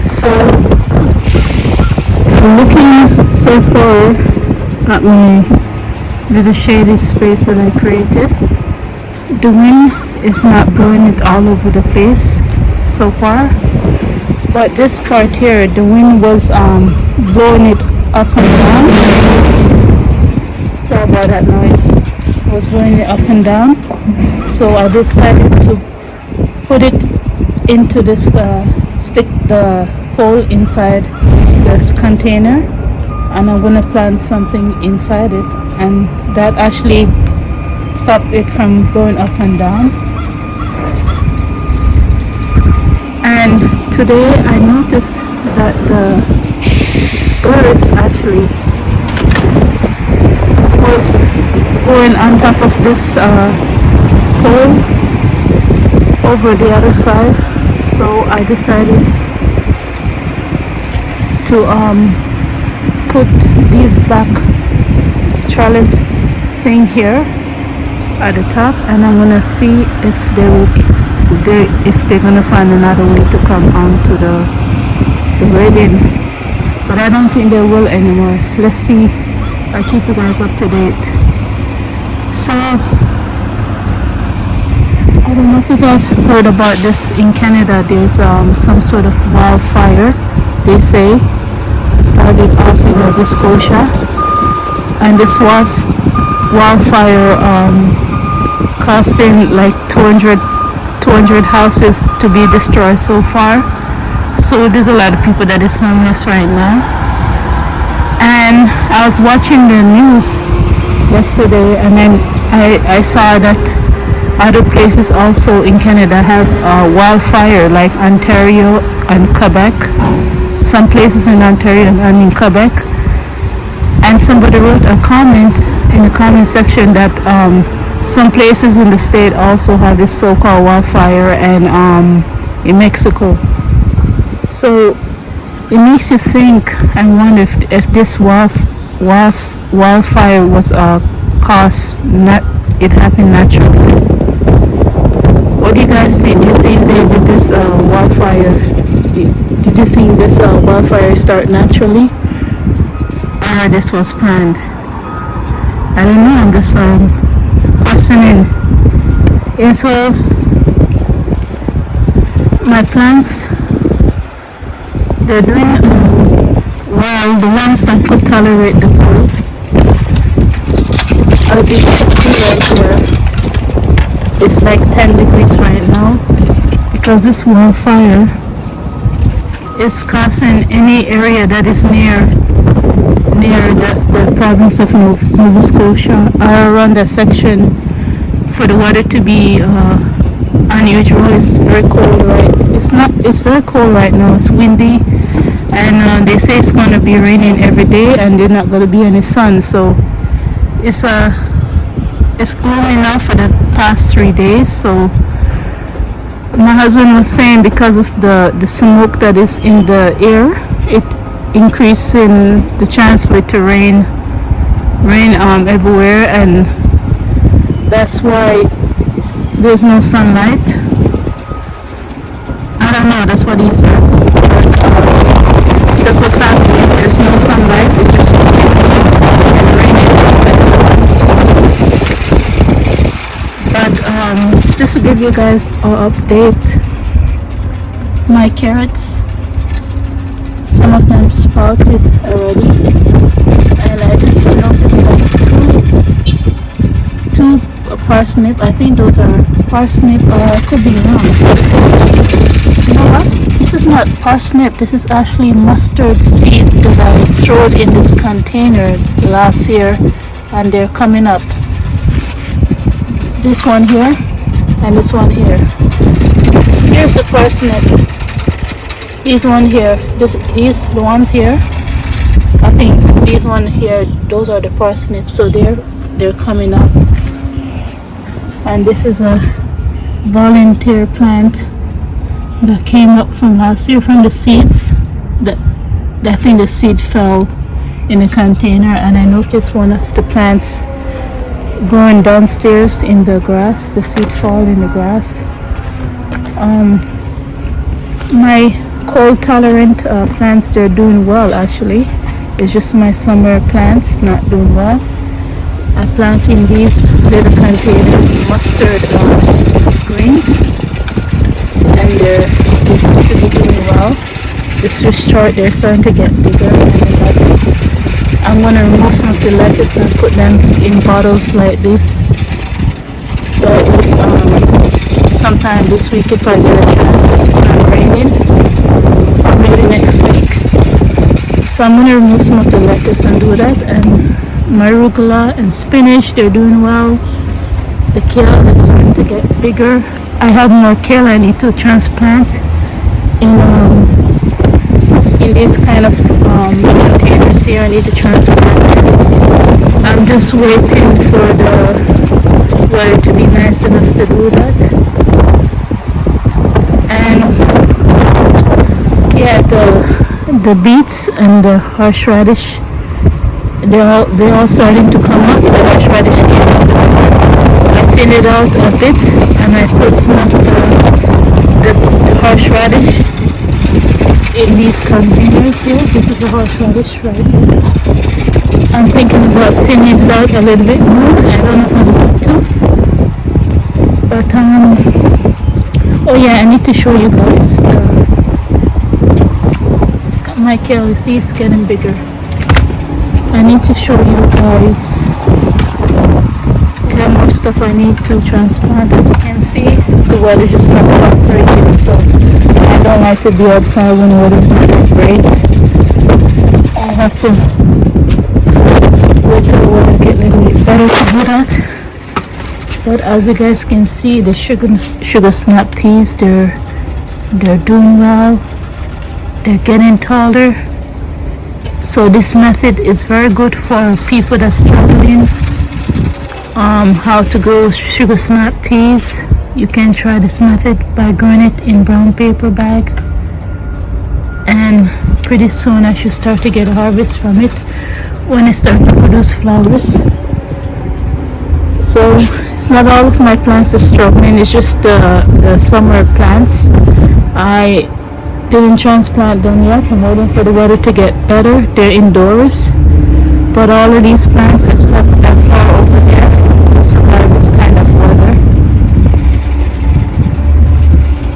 So looking so far at my little shady space that I created, the wind is not blowing it all over the place so far, but this part here, the wind was blowing it up and down. Sorry about that noise. I was blowing it up and down, so I decided to put it into this stick the hole inside this container, and I'm gonna plant something inside it, and that actually stopped it from going up and down. And today I noticed that the birds actually was going on top of this hole over the other side, so I decided to put these black trellis thing here at the top, and I'm gonna see if they're gonna find another way to come onto the railing, but I don't think they will anymore. Let's see. I'll keep you guys up to date. So I don't know if you guys heard about this in Canada. There's some sort of wildfire, they say. It started off in Nova Scotia, and this wildfire costing like 200 houses to be destroyed so far. So there's a lot of people that is homeless right now. And I was watching the news yesterday, and then I saw that other places also in Canada have wildfire, like Ontario and Quebec. Some places in Ontario and in Quebec. And somebody wrote a comment in the comment section that some places in the state also have this so-called wildfire, and in Mexico. So it makes you think and wonder if this wildfire was caused, not it happened naturally. What do you guys think? Do you think they did this wildfire? Did you think this wildfire started naturally, or this was planned? I don't know. I'm just questioning. Yeah. So my plants, they're doing well. The ones that could tolerate the cold, as you can see right here, it's like 10 degrees right now, because this wildfire is causing any area that is near the province of Nova Scotia, or around that section, for the weather to be unusual. It's very cold, right? It's very cold right now. It's windy, and they say it's going to be raining every day, and there's not going to be any sun. So it's gloomy now for the past 3 days. So my husband was saying because of the smoke that is in the air, it increasing the chance for it to rain everywhere, and that's why there's no sunlight. I don't know, that's what he says. That's what's happening. There's no sunlight. It's just raining and raining. But just to give you guys an update, my carrots, some of them sprouted already, and I just noticed like two parsnip. I think those are parsnip, or I could be wrong. You know what? This is not parsnip. This is actually mustard seed that I threw in this container last year, and they're coming up. This one here and this one here. Here's the parsnip. These one here, these one here, I think these one here, those are the parsnips, so they're coming up. And this is a volunteer plant that came up from last year from the seeds. I think the seed fell in a container, and I noticed one of the plants growing downstairs in the grass, the seed fall in the grass. My cold tolerant plants, they're doing well actually. It's just my summer plants not doing well. I plant in these little containers mustard greens, and they seem to be doing well. This is short, they're starting to get bigger. And the lettuce, I'm going to remove some of the lettuce and put them in bottles like this. But this, sometime this week if I get a chance, if it's not raining, or maybe next week. So I'm going to remove some of the lettuce and do that. And my arugula and spinach, they're doing well. The kale is starting to get bigger. I have more kale I need to transplant in these kind of containers here. I need to transplant. I'm just waiting for the weather to be nice enough to do that. And yeah, the beets and the horseradish, they're all starting to come up. The horseradish came up before. I thinned it out a bit and I put some of the horseradish in these containers here. This is a horseradish right here. I'm thinking about thinning it out a little bit more. I don't know if I'm going to. But oh yeah, I need to show you guys my kale. You see, it's getting bigger. I need to show you guys. There more stuff I need to transplant. As you can see, the weather's just not cooperating, so I don't like to be outside when the weather's not that great. I have to wait till the weather get a little bit better to do that. But as you guys can see, the sugar snap peas, they're doing well. They're getting taller. So this method is very good for people that's struggling how to grow sugar snap peas. You can try this method by growing it in brown paper bag, and pretty soon I should start to get a harvest from it when it starts to produce flowers. So it's not all of my plants are struggling, it's just the summer plants. I didn't transplant them yet. I'm waiting for the weather to get better. They're indoors, but all of these plants except that far over there survive this kind of weather.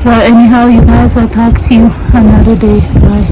Well, anyhow, you guys, I'll talk to you another day. Bye.